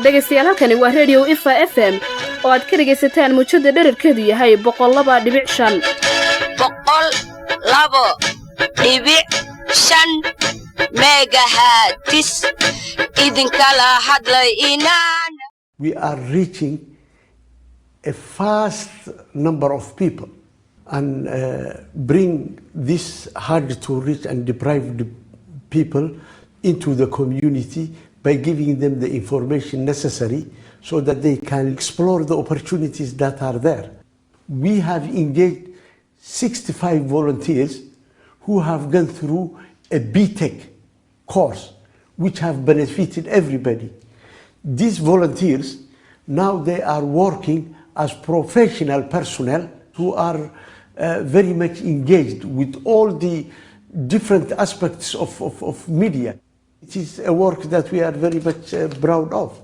dhegaystayaal halkani waa radio Ifa FM oo aad ka dhagaysataan muujada dhererkeedu yahay 102.5 megahertz idinkala hadlay inaan. We are reaching a vast number of people and bring this hard to reach and deprived people into the community by giving them the information necessary so that they can explore the opportunities that are there. We have engaged 65 volunteers who have gone through a BTech course which have benefited everybody. These volunteers, now they are working as professional personnel who are very much engaged with all the different aspects of media. It is a work that we are very much proud of.